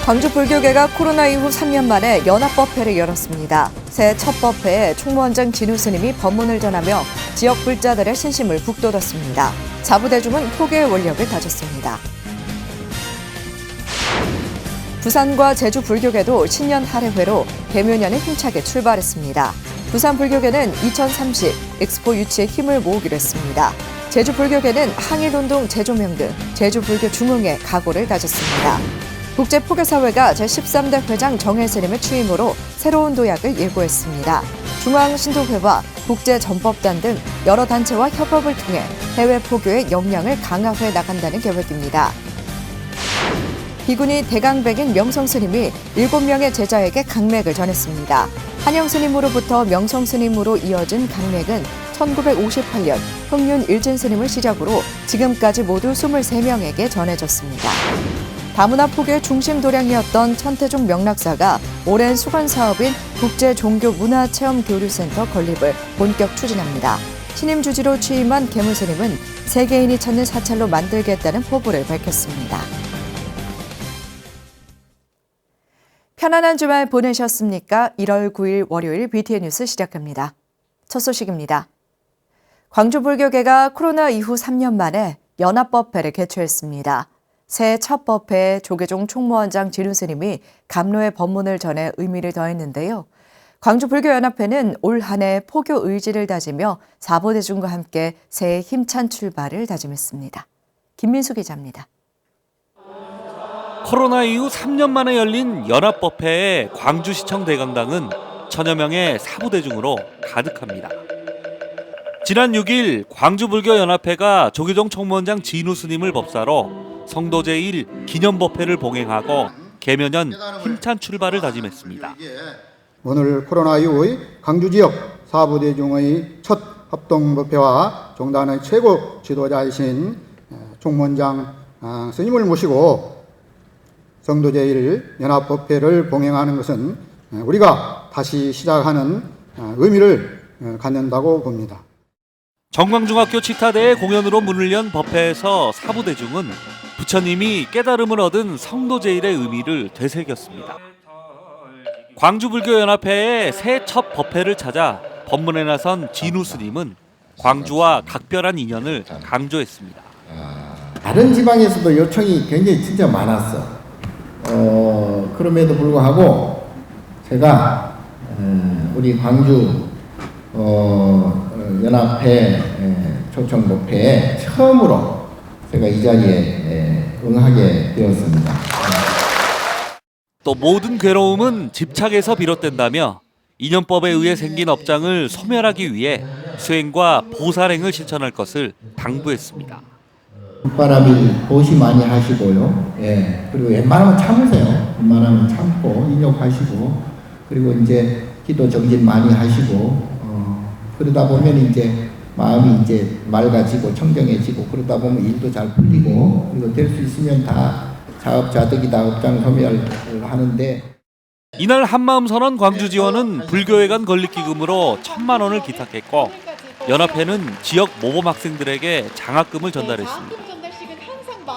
광주 불교계가 코로나 이후 3년 만에 연합법회를 열었습니다. 새해 첫 법회에 총무원장 진우 스님이 법문을 전하며 지역 불자들의 신심을 북돋았습니다. 사부대중은 포교의 원력을 다졌습니다. 부산과 제주 불교계도 신년 할애회로 개묘년에 힘차게 출발했습니다. 부산 불교계는 2030 엑스포 유치에 힘을 모으기로 했습니다. 제주 불교계는 항일운동 재조명 등 제주 불교 중흥에 각오를 다졌습니다. 국제포교사회가 제13대 회장 정혜 스님의 취임으로 새로운 도약을 예고했습니다. 중앙신도회와 국제전법단 등 여러 단체와 협업을 통해 해외 포교의 역량을 강화해 나간다는 계획입니다. 비구니 대강백인 명성 스님이 7명의 제자에게 강맥을 전했습니다. 한영 스님으로부터 명성 스님으로 이어진 강맥은 1958년 흥륜 일진 스님을 시작으로 지금까지 모두 23명에게 전해졌습니다. 다문화 포교의 중심 도량이었던 천태종 명락사가 오랜 수건 사업인 국제종교문화체험교류센터 건립을 본격 추진합니다. 신임 주지로 취임한 계무 스님은 세계인이 찾는 사찰로 만들겠다는 포부를 밝혔습니다. 편안한 주말 보내셨습니까? 1월 9일 월요일 BTN 뉴스 시작합니다. 첫 소식입니다. 광주 불교계가 코로나 이후 3년 만에 연합법회를 개최했습니다. 새해 첫 법회에 조계종 총무원장 진우 스님이 감로의 법문을 전해 의미를 더했는데요. 광주 불교연합회는 올 한 해 포교 의지를 다지며 사보대중과 함께 새해 힘찬 출발을 다짐했습니다. 김민수 기자입니다. 코로나 이후 3년 만에 열린 연합법회의 광주시청 대강당은 천여 명의 사부대중으로 가득합니다. 지난 6일 광주불교연합회가 조계종 총무원장 진우 스님을 법사로 성도 제1 기념법회를 봉행하고 개묘년 힘찬 출발을 다짐했습니다. 오늘 코로나 이후의 광주 지역 사부대중의 첫 합동법회와 종단의 최고 지도자이신 총무원장 스님을 모시고 성도 제1 연합법회를 봉행하는 것은 우리가 다시 시작하는 의미를 갖는다고 봅니다. 정광중학교 치타대의 공연으로 문을 연 법회에서 사부대중은 부처님이 깨달음을 얻은 성도 제1의 의미를 되새겼습니다. 광주불교연합회의 새해 첫 법회를 찾아 법문에 나선 진우 스님은 광주와 각별한 인연을 강조했습니다. 다른 지방에서도 요청이 굉장히 진짜 많았어. 그럼에도 불구하고 제가 우리 광주 연합회 초청법회에 처음으로 제가 이 자리에 응하게 되었습니다. 또 모든 괴로움은 집착에서 비롯된다며 인연법에 의해 생긴 업장을 소멸하기 위해 수행과 보살행을 실천할 것을 당부했습니다. 봄바람일 보시 많이 하시고요. 예, 그리고 웬만하면 참으세요. 웬만하면 참고 인욕하시고 그리고 이제 기도 정진 많이 하시고 그러다 보면 이제 마음이 이제 맑아지고 청정해지고 그러다 보면 일도 잘 풀리고 그리고 될 수 있으면 다 자업자득이다 업장 소멸을 하는데 이날 한마음선언 광주지원은 불교회관 건립기금으로 1,000만 원을 기탁했고 연합회는 지역 모범 학생들에게 장학금을 전달했습니다.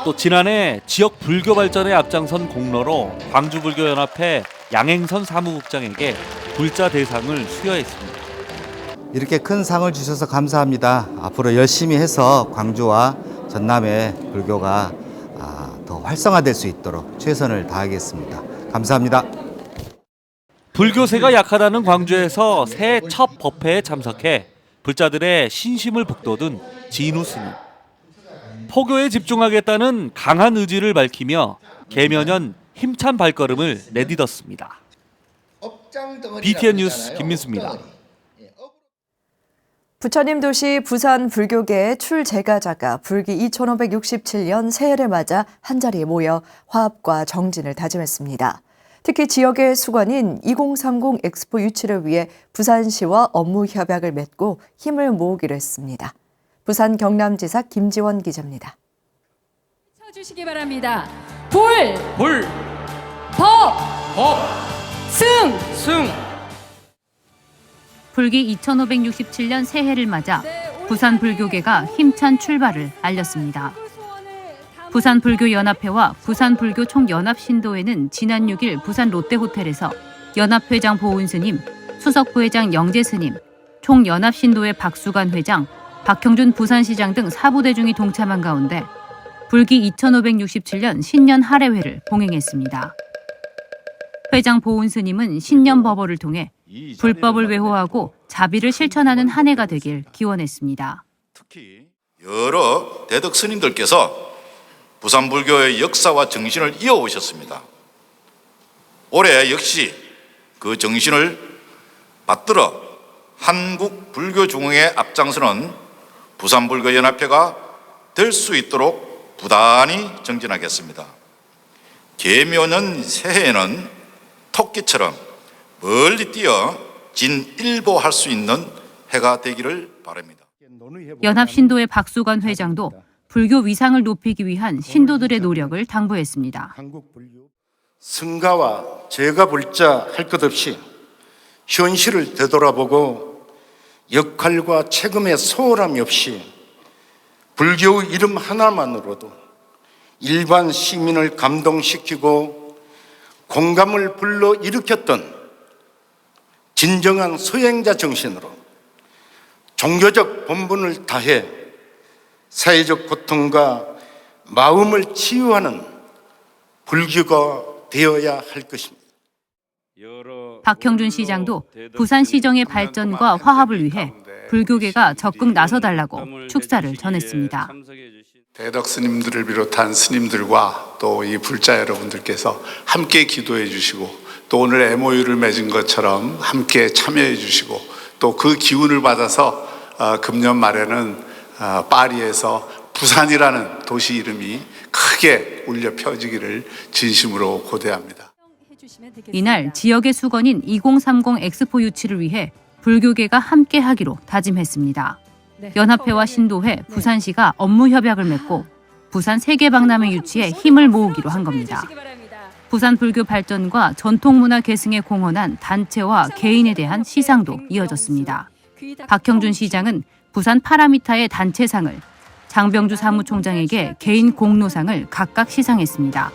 또 지난해 지역 불교 발전에 앞장선 공로로 광주불교연합회 양행선 사무국장에게 불자 대상을 수여했습니다. 이렇게 큰 상을 주셔서 감사합니다. 앞으로 열심히 해서 광주와 전남의 불교가 더 활성화될 수 있도록 최선을 다하겠습니다. 감사합니다. 불교세가 약하다는 광주에서 새해 첫 법회에 참석해 불자들의 신심을 북돋은 진우 스님. 포교에 집중하겠다는 강한 의지를 밝히며 개묘년 힘찬 발걸음을 내딛었습니다. BTN 뉴스 김민수입니다. 부처님 도시 부산 불교계의 출제가자가 불기 2567년 새해를 맞아 한자리에 모여 화합과 정진을 다짐했습니다. 특히 지역의 수관인 2030 엑스포 유치를 위해 부산시와 업무 협약을 맺고 힘을 모으기로 했습니다. 부산 경남지사 김지원 기자입니다. 쳐주시기 바랍니다. 불, 법, 승. 불기 2567년 새해를 맞아 부산 불교계가 힘찬 출발을 알렸습니다. 부산불교연합회와 부산불교총연합신도회는 지난 6일 부산 롯데호텔에서 연합회장 보은 스님, 수석부회장 영재 스님, 총연합신도회 박수관 회장, 박형준 부산시장 등 사부대중이 동참한 가운데 불기 2567년 신년 할애회를 봉행했습니다. 회장 보은 스님은 신년 법어를 통해 불법을 외호하고 자비를 실천하는 한 해가 되길 기원했습니다. 특히 여러 대덕 스님들께서 부산불교의 역사와 정신을 이어오셨습니다. 올해 역시 그 정신을 받들어 한국불교중흥에 앞장서는 부산불교연합회가 될 수 있도록 부단히 정진하겠습니다. 계묘년 새해에는 토끼처럼 멀리 뛰어 진일보할 수 있는 해가 되기를 바랍니다. 연합신도회 박수관 회장도 불교 위상을 높이기 위한 신도들의 노력을 당부했습니다. 승가와 제가 불자 할 것 없이 현실을 되돌아보고 역할과 책임의 소홀함이 없이 불교의 이름 하나만으로도 일반 시민을 감동시키고 공감을 불러일으켰던 진정한 수행자 정신으로 종교적 본분을 다해 사회적 고통과 마음을 치유하는 불교가 되어야 할 것입니다. 박형준 시장도 부산시정의 발전과 화합을 위해 불교계가 적극 나서달라고 축사를 전했습니다. 대덕 스님들을 비롯한 스님들과 또 이 불자 여러분들께서 함께 기도해 주시고 또 오늘 MOU를 맺은 것처럼 함께 참여해 주시고 또 그 기운을 받아서 금년 말에는 파리에서 부산이라는 도시 이름이 크게 울려 펴지기를 진심으로 고대합니다. 이날 지역의 수건인 2030 엑스포 유치를 위해 불교계가 함께 하기로 다짐했습니다. 연합회와 신도회, 부산시가 업무 협약을 맺고 부산 세계박람회 유치에 힘을 모으기로 한 겁니다. 부산 불교 발전과 전통문화 계승에 공헌한 단체와 개인에 대한 시상도 이어졌습니다. 박형준 시장은 부산 파라미타의 단체상을, 장병주 사무총장에게 개인 공로상을 각각 시상했습니다.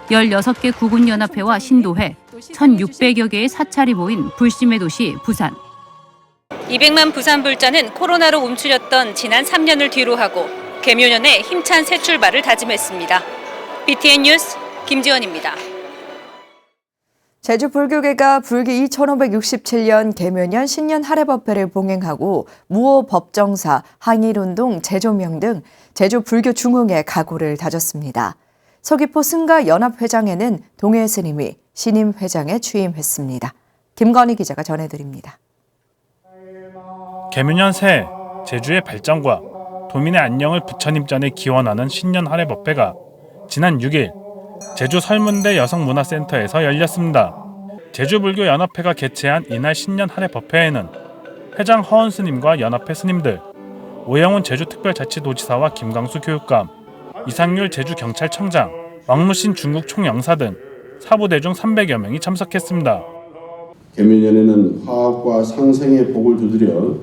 16개 구군연합회와 신도회, 1,600여 개의 사찰이 모인 불심의 도시 부산. 200만 부산 불자는 코로나로 움츠렸던 지난 3년을 뒤로하고 개묘년에 힘찬 새 출발을 다짐했습니다. BTN 뉴스 김지원입니다. 제주 불교계가 불기 2567년 개묘년 신년 할애법회를 봉행하고 무호 법정사, 항일운동, 재조명 등 제주 불교 중흥의 각오를 다졌습니다. 서귀포 승가 연합회장에는 동해 스님이 신임 회장에 취임했습니다. 김건희 기자가 전해드립니다. 개묘년 새해 제주의 발전과 도민의 안녕을 부처님 전에 기원하는 신년 할애법회가 지난 6일 제주 설문대 여성문화센터에서 열렸습니다. 제주불교연합회가 개최한 이날 신년 할애법회에는 회장 허은 스님과 연합회 스님들, 오영훈 제주특별자치도지사와 김광수 교육감, 이상률 제주경찰청장, 왕무신 중국 총영사 등 사부대중 300여 명이 참석했습니다. 개묘년에는 화합과 상생의 복을 두드려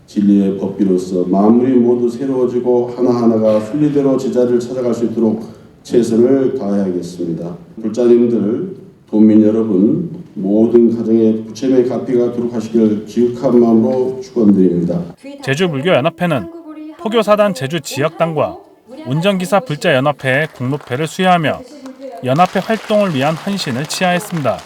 진리의 법비로서 만물이 모두 새로워지고 하나하나가 순리대로 제자리를 찾아갈 수 있도록 최선을 다해야겠습니다. 불자님들, 도민 여러분, 모든 가정에 부처님의 가피가 도록 하시길 기욱한 마음으로 축원드립니다. 제주불교연합회는 포교사단 제주지역단과 운전기사 불자연합회의 공로패를 수여하며 연합회 활동을 위한 헌신을 치하했습니다.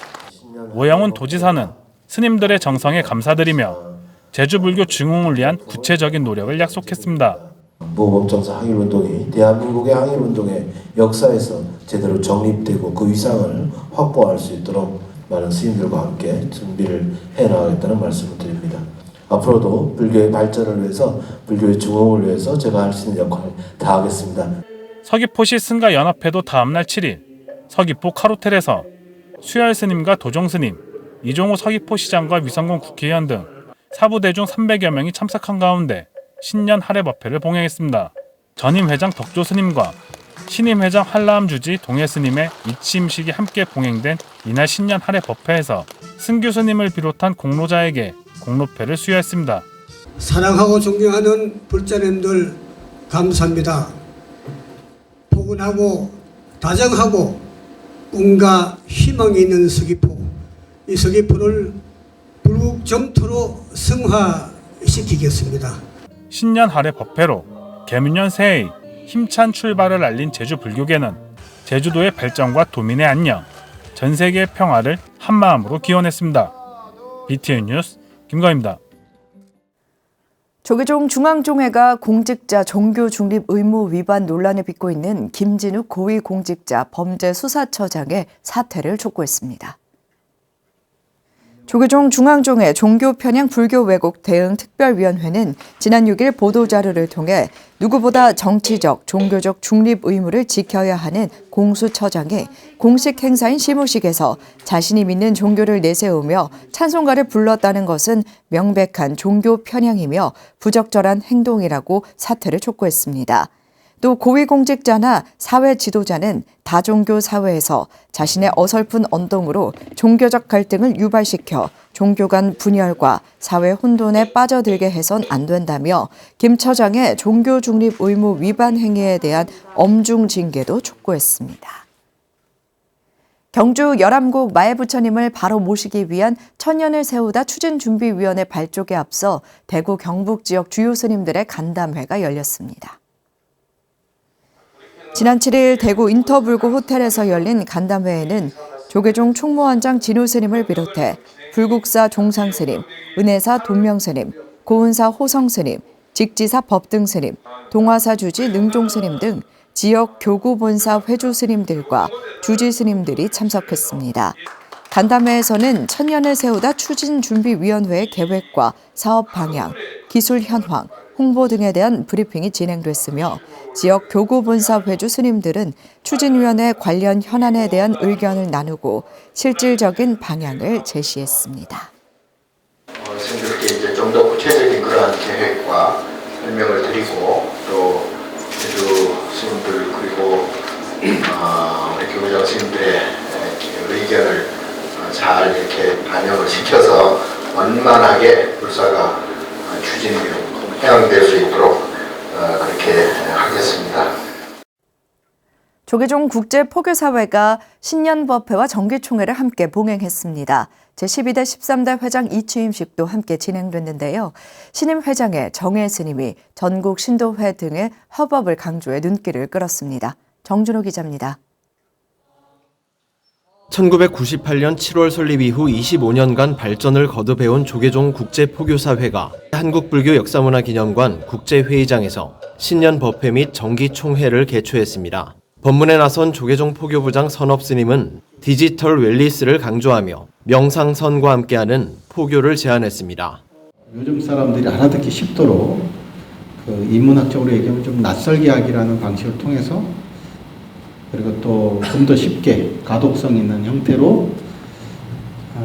오영훈 도지사는 스님들의 정성에 감사드리며 제주불교 중흥을 위한 구체적인 노력을 약속했습니다. 무법정사 항일운동이 대한민국의 항일운동의 역사에서 제대로 정립되고 그 위상을 확보할 수 있도록 많은 스님들과 함께 준비를 해나가겠다는 말씀을 드립니다. 앞으로도 불교의 발전을 위해서, 불교의 중흥을 위해서 제가 할 수 있는 역할을 다하겠습니다. 서귀포시 승가연합회도 다음날 7일 서귀포 카로텔에서 수열 스님과 도종 스님, 이종호 서귀포시장과 위성군 국회의원 등 사부대중 300여 명이 참석한 가운데 신년 할애법회를 봉행했습니다. 전임 회장 덕조 스님과 신임 회장 한라암 주지 동해 스님의 이치임식이 함께 봉행된 이날 신년 할애법회에서 승규 스님을 비롯한 공로자에게 공로패를 수여했습니다. 사랑하고 존경하는 불자님들 감사합니다. 포근하고 다정하고 꿈과 희망이 있는 서귀포, 이 서귀포를 불국 정토로 승화시키겠습니다. 신년 할애 법회로 개묘년 새해의 힘찬 출발을 알린 제주 불교계는 제주도의 발전과 도민의 안녕, 전 세계의 평화를 한마음으로 기원했습니다. BTN 뉴스 김건희입니다. 조계종 중앙종회가 공직자 종교 중립 의무 위반 논란을 빚고 있는 김진욱 고위공직자 범죄수사처장의 사퇴를 촉구했습니다. 조계종 중앙종회 종교편향 불교 왜곡 대응 특별위원회는 지난 6일 보도자료를 통해 누구보다 정치적, 종교적 중립 의무를 지켜야 하는 공수처장이 공식 행사인 시무식에서 자신이 믿는 종교를 내세우며 찬송가를 불렀다는 것은 명백한 종교 편향이며 부적절한 행동이라고 사퇴를 촉구했습니다. 또 고위공직자나 사회 지도자는 다종교 사회에서 자신의 어설픈 언동으로 종교적 갈등을 유발시켜 종교 간 분열과 사회 혼돈에 빠져들게 해선 안 된다며 김 처장의 종교 중립 의무 위반 행위에 대한 엄중 징계도 촉구했습니다. 경주 열암국 마애부처님을 바로 모시기 위한 천년을 세우다 추진준비위원회 발족에 앞서 대구 경북 지역 주요 스님들의 간담회가 열렸습니다. 지난 7일 대구 인터불고 호텔에서 열린 간담회에는 조계종 총무원장 진우 스님을 비롯해 불국사 종상 스님, 은혜사 돈명 스님, 고은사 호성 스님, 직지사 법등 스님, 동화사 주지 능종 스님 등 지역 교구 본사 회주 스님들과 주지 스님들이 참석했습니다. 간담회에서는 천년을 세우다 추진준비위원회의 계획과 사업 방향, 기술 현황, 홍보 등에 대한 브리핑이 진행됐으며 지역 교구 본사 회주 스님들은 추진위원회 관련 현안에 대한 의견을 나누고 실질적인 방향을 제시했습니다. 스님들께 이제 좀 더 구체적인 그러한 계획과 설명을 드리고 또 회주 스님들 그리고 우리 교구장 스님들의 의견을 잘 이렇게 반영을 시켜서 원만하게 불사가 추진이 해양될 수 있도록 그렇게 하겠습니다. 조계종 국제포교사회가 신년법회와 정기총회를 함께 봉행했습니다. 제12대 13대 회장 이취임식도 함께 진행됐는데요. 신임 회장의 정혜 스님이 전국 신도회 등의 협업을 강조해 눈길을 끌었습니다. 정준호 기자입니다. 1998년 7월 설립 이후 25년간 발전을 거듭해온 조계종 국제포교사회가 한국불교역사문화기념관 국제회의장에서 신년법회 및 정기총회를 개최했습니다. 법문에 나선 조계종 포교부장 선업스님은 디지털 웰리스를 강조하며 명상선과 함께하는 포교를 제안했습니다. 요즘 사람들이 알아듣기 쉽도록 인문학적으로 얘기하면 좀 낯설게 하기라는 방식을 통해서 그리고 또 좀 더 쉽게 가독성 있는 형태로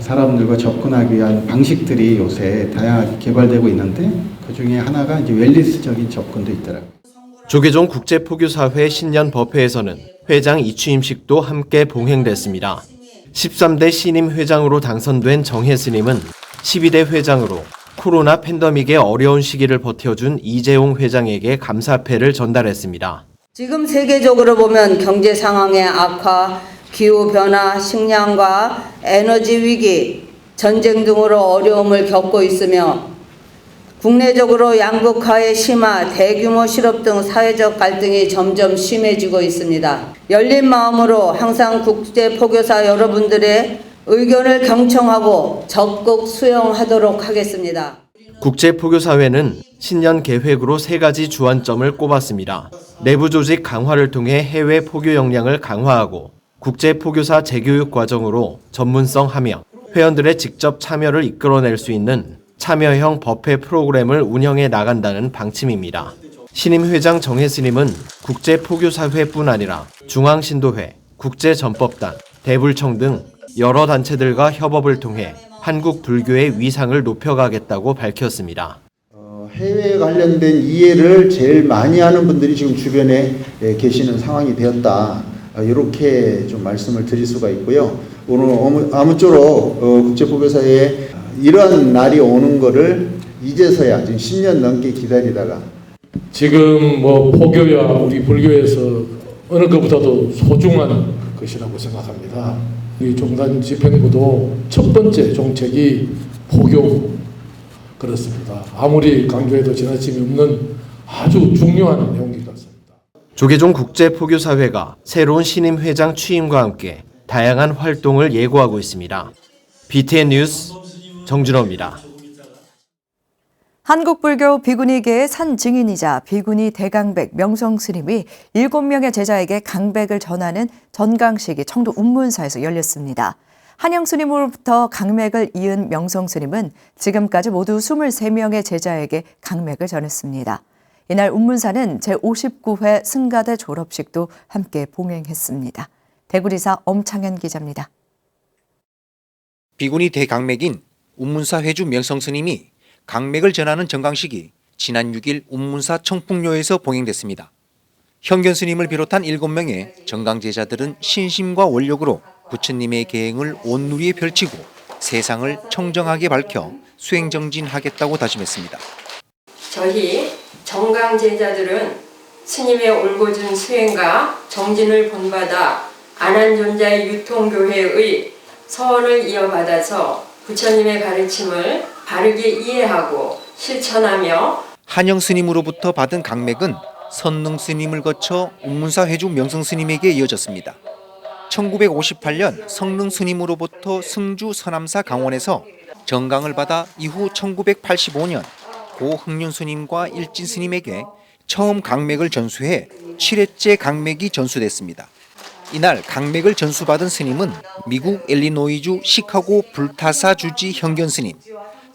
사람들과 접근하기 위한 방식들이 요새 다양하게 개발되고 있는데 그중에 하나가 이제 웰리스적인 접근도 있더라고요. 조계종 국제포교사회 신년법회에서는 회장 이취임식도 함께 봉행됐습니다. 13대 신임 회장으로 당선된 정혜 스님은 12대 회장으로 코로나 팬데믹의 어려운 시기를 버텨준 이재용 회장에게 감사패를 전달했습니다. 지금 세계적으로 보면 경제 상황의 악화, 기후변화, 식량과 에너지 위기, 전쟁 등으로 어려움을 겪고 있으며 국내적으로 양극화의 심화, 대규모 실업 등 사회적 갈등이 점점 심해지고 있습니다. 열린 마음으로 항상 국제포교사 여러분들의 의견을 경청하고 적극 수용하도록 하겠습니다. 국제포교사회는 신년 계획으로 3가지 주안점을 꼽았습니다. 내부 조직 강화를 통해 해외 포교 역량을 강화하고 국제포교사 재교육 과정으로 전문성하며 회원들의 직접 참여를 이끌어낼 수 있는 참여형 법회 프로그램을 운영해 나간다는 방침입니다. 신임 회장 정혜 스님은 국제포교사회뿐 아니라 중앙신도회, 국제전법단, 대불청 등 여러 단체들과 협업을 통해 한국 불교의 위상을 높여가겠다고 밝혔습니다. 해외에 관련된 이해를 제일 많이 하는 분들이 지금 주변에 계시는 상황이 되었다. 이렇게 좀 말씀을 드릴 수가 있고요. 오늘 아무쪼록 국제포교사회에 이러한 날이 오는 거를 이제서야 지금 10년 넘게 기다리다가 지금 포교와 우리 불교에서 어느 것보다도 소중한 것이라고 생각합니다. 이 종단 집행부도 첫 번째 정책이 포교 그렇습니다. 아무리 강조해도 지나침이 없는 아주 중요한 내용인 것 같습니다. 조계종 국제포교사회가 새로운 신임 회장 취임과 함께 다양한 활동을 예고하고 있습니다. BTN 뉴스 정준호입니다. 한국불교 비구니계의 산 증인이자 비구니 대강백 명성 스님이 7명의 제자에게 강백을 전하는 전강식이 청도 운문사에서 열렸습니다. 한영 스님으로부터 강맥을 이은 명성 스님은 지금까지 모두 23명의 제자에게 강맥을 전했습니다. 이날 운문사는 제59회 승가대 졸업식도 함께 봉행했습니다. 대구리사 엄창현 기자입니다. 비구니 대강맥인 운문사 회주 명성 스님이 강맥을 전하는 정강식이 지난 6일 운문사 청풍로에서 봉행됐습니다. 현견 스님을 비롯한 7명의 정강 제자들은 신심과 원력으로 부처님의 계행을 온누리에 펼치고 세상을 청정하게 밝혀 수행정진하겠다고 다짐했습니다. 저희 정강 제자들은 스님의 올곧은 수행과 정진을 본받아 안한존자의 유통교회의 서원을 이어받아서 부처님의 가르침을 바르게 이해하고 실천하며 한영 스님으로부터 받은 강맥은 선능 스님을 거쳐 운문사 회주 명성 스님에게 이어졌습니다. 1958년 성능 스님으로부터 승주 서남사 강원에서 정강을 받아 이후 1985년 고 흥륜 스님과 일진 스님에게 처음 강맥을 전수해 7회째 강맥이 전수됐습니다. 이날 강맥을 전수받은 스님은 미국 일리노이주 시카고 불타사 주지 현견 스님,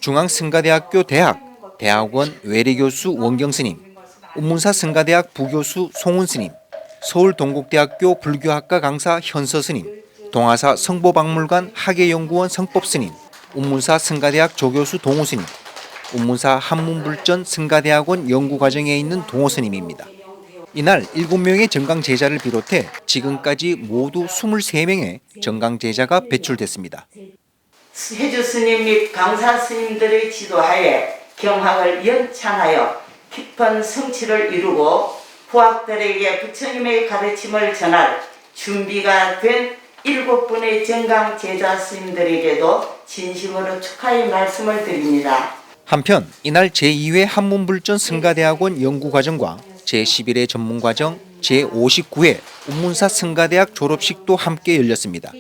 중앙승가대학교 대학원 외래교수 원경 스님, 운문사 승가대학 부교수 송훈 스님, 서울 동국대학교 불교학과 강사 현서 스님, 동아사 성보박물관 학예연구원 성법 스님, 운문사 승가대학 조교수 동호 스님, 운문사 한문불전 승가대학원 연구과정에 있는 동호 스님입니다. 이날 7명의 정강 제자를 비롯해 지금까지 모두 23명의 정강 제자가 배출됐습니다. 해주 스님 및 강사 스님들의 지도하에 경학을 연창하여 깊은 성취를 이루고 후학들에게 부처님의 가르침을 전할 준비가 된 7분의 정강 제자 스님들에게도 진심으로 축하의 말씀을 드립니다. 한편 이날 제2회 한문불전 승가대학원 연구과정과 제11회 전문과정, 제59회 운문사 승가대학 졸업식도 함께 열렸습니다.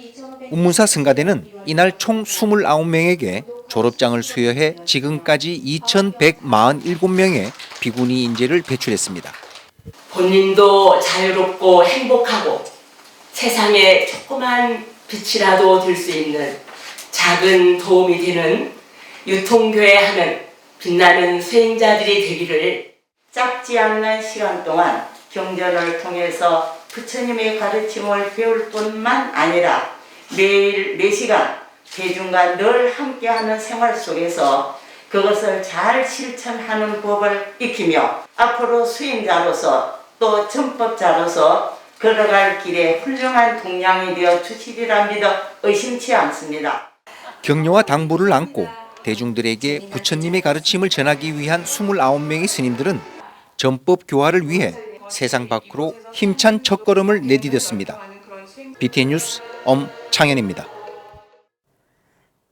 운문사 승가대는 이날 총 29명에게 졸업장을 수여해 지금까지 2,147명의 비구니 인재를 배출했습니다. 본인도 자유롭고 행복하고 세상에 조그만 빛이라도 될 수 있는 작은 도움이 되는 유통교회 하는 빛나는 수행자들이 되기를. 짧지 않는 시간 동안 경전을 통해서 부처님의 가르침을 배울 뿐만 아니라 매일 매시간 대중과 늘 함께하는 생활 속에서 그것을 잘 실천하는 법을 익히며 앞으로 수행자로서 또 전법자로서 걸어갈 길에 훌륭한 동량이 되어 주시리라 믿어 의심치 않습니다. 격려와 당부를 안고 대중들에게 부처님의 가르침을 전하기 위한 29명의 스님들은 전법 교화를 위해 세상 밖으로 힘찬 첫걸음을 내디뎠습니다. BTN 뉴스 엄창현입니다.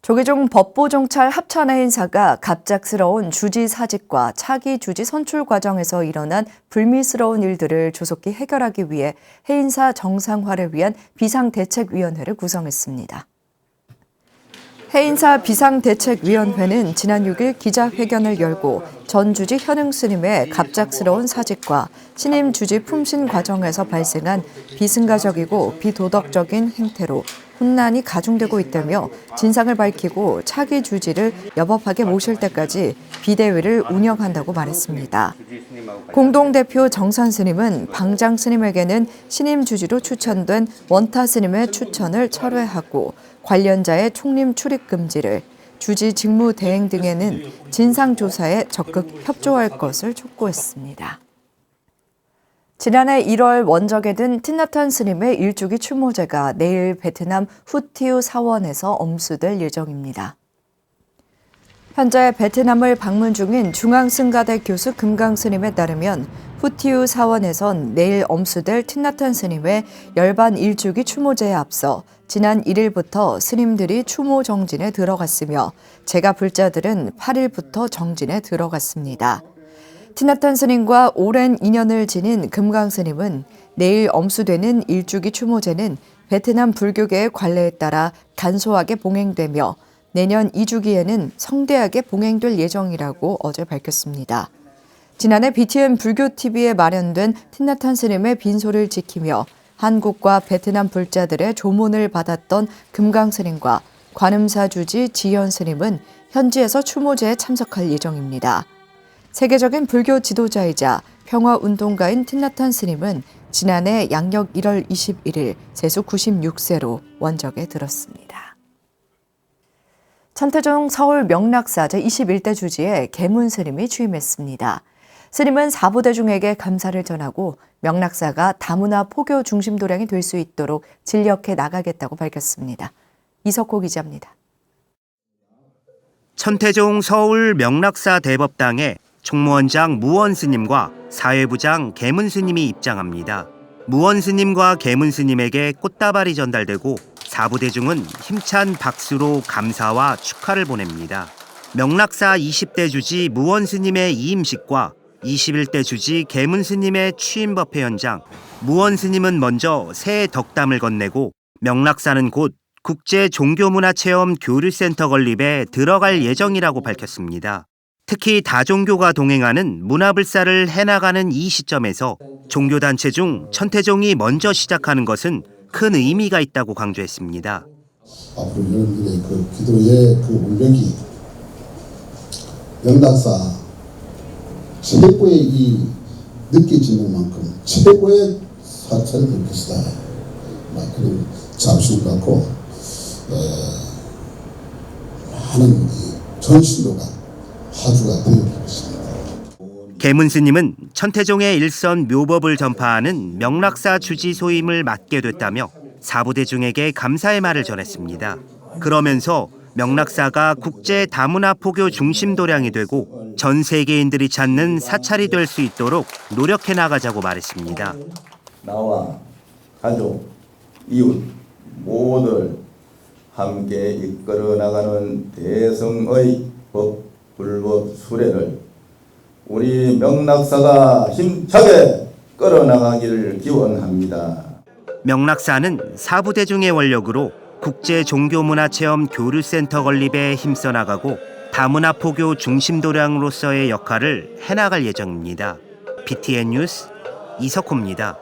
조계종 법보종찰 합천의 행사가 갑작스러운 주지 사직과 차기 주지 선출 과정에서 일어난 불미스러운 일들을 조속히 해결하기 위해 해인사 정상화를 위한 비상대책위원회를 구성했습니다. 해인사 비상대책위원회는 지난 6일 기자회견을 열고 전 주지 현흥 스님의 갑작스러운 사직과 신임 주지 품신 과정에서 발생한 비승가적이고 비도덕적인 행태로 혼란이 가중되고 있다며 진상을 밝히고 차기 주지를 여법하게 모실 때까지 비대위를 운영한다고 말했습니다. 공동대표 정산 스님은 방장 스님에게는 신임 주지로 추천된 원타 스님의 추천을 철회하고 관련자의 총림 출입 금지를, 주지 직무 대행 등에는 진상조사에 적극 협조할 것을 촉구했습니다. 지난해 1월 원적에 든 틴나탄 스님의 일주기 추모제가 내일 베트남 후티우 사원에서 엄수될 예정입니다. 현재 베트남을 방문 중인 중앙승가대 교수 금강 스님에 따르면 후티우 사원에선 내일 엄수될 틴나탄 스님의 열반 일주기 추모제에 앞서 지난 1일부터 스님들이 추모 정진에 들어갔으며 제가 불자들은 8일부터 정진에 들어갔습니다. 틴나탄 스님과 오랜 인연을 지닌 금강 스님은 내일 엄수되는 일주기 추모제는 베트남 불교계의 관례에 따라 간소하게 봉행되며 내년 2주기에는 성대하게 봉행될 예정이라고 어제 밝혔습니다. 지난해 BTN 불교TV에 마련된 틴나탄 스님의 빈소를 지키며 한국과 베트남 불자들의 조문을 받았던 금강 스님과 관음사 주지 지현 스님은 현지에서 추모제에 참석할 예정입니다. 세계적인 불교 지도자이자 평화운동가인 틴나탄 스님은 지난해 양력 1월 21일 세수 96세로 원적에 들었습니다. 천태종 서울 명락사 제21대 주지에 계문 스님이 취임했습니다. 스님은 사부대중에게 감사를 전하고 명락사가 다문화 포교 중심 도량이 될 수 있도록 진력해 나가겠다고 밝혔습니다. 이석호 기자입니다. 천태종 서울 명락사 대법당에 총무원장 무원 스님과 사회부장 계문 스님이 입장합니다. 무원 스님과 계문 스님에게 꽃다발이 전달되고 사부대중은 힘찬 박수로 감사와 축하를 보냅니다. 명락사 20대 주지 무원 스님의 이임식과 21대 주지 계문 스님의 취임 법회 현장, 무원 스님은 먼저 새해 덕담을 건네고 명락사는 곧 국제 종교문화체험 교류센터 건립에 들어갈 예정이라고 밝혔습니다. 특히 다종교가 동행하는 문화불사를 해나가는 이 시점에서 종교단체 중 천태종이 먼저 시작하는 것은 큰 의미가 있다고 강조했습니다. 앞으로 여러분들의 그 기도의 그 울력이 명락사 최고의 이 느껴지는 만큼 최고의 사찰을 될 것이다. 그런 자부심을 갖고 많은 전신도가 하주가 되어질 것입니다. 계문 스님은 천태종의 일선 묘법을 전파하는 명락사 주지 소임을 맡게 됐다며 사부대중에게 감사의 말을 전했습니다. 그러면서 명락사가 국제 다문화 포교 중심 도량이 되고 전 세계인들이 찾는 사찰이 될 수 있도록 노력해 나가자고 말했습니다. 나와 가족, 이웃 모두를 함께 이끌어 나가는 대성의 법, 불법 수레를 우리 명락사가 힘차게 끌어나가기를 기원합니다. 명락사는 사부대중의 원력으로 국제 종교문화체험 교류센터 건립에 힘써 나가고 다문화 포교 중심 도량으로서의 역할을 해나갈 예정입니다. BTN 뉴스 이석호입니다.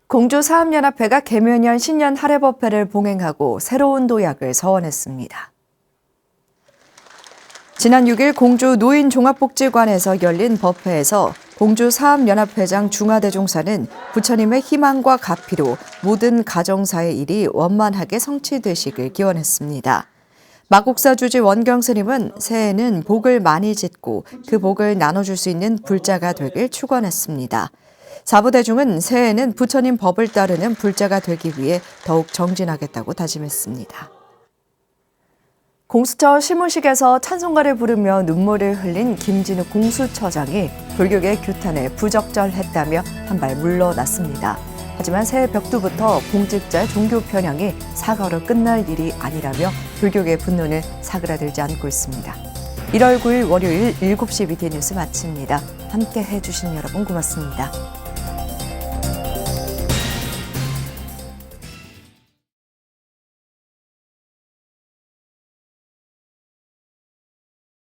공주사업연합회가 계묘년 신년 할애법회를 봉행하고 새로운 도약을 서원했습니다. 지난 6일 공주 노인종합복지관에서 열린 법회에서 공주사업연합회장 중화대종사는 부처님의 희망과 가피로 모든 가정사의 일이 원만하게 성취되시길 기원했습니다. 마곡사 주지 원경 스님은 새해에는 복을 많이 짓고 그 복을 나눠줄 수 있는 불자가 되길 축원했습니다. 사부대중은 새해에는 부처님 법을 따르는 불자가 되기 위해 더욱 정진하겠다고 다짐했습니다. 공수처 시무식에서 찬송가를 부르며 눈물을 흘린 김진욱 공수처장이 불교계 규탄에 부적절했다며 한 발 물러났습니다. 하지만 새해 벽두부터 공직자의 종교 편향이 사과로 끝날 일이 아니라며 불교계의 분노는 사그라들지 않고 있습니다. 1월 9일 월요일 7시 BTN 뉴스 마칩니다. 함께 해주신 여러분 고맙습니다.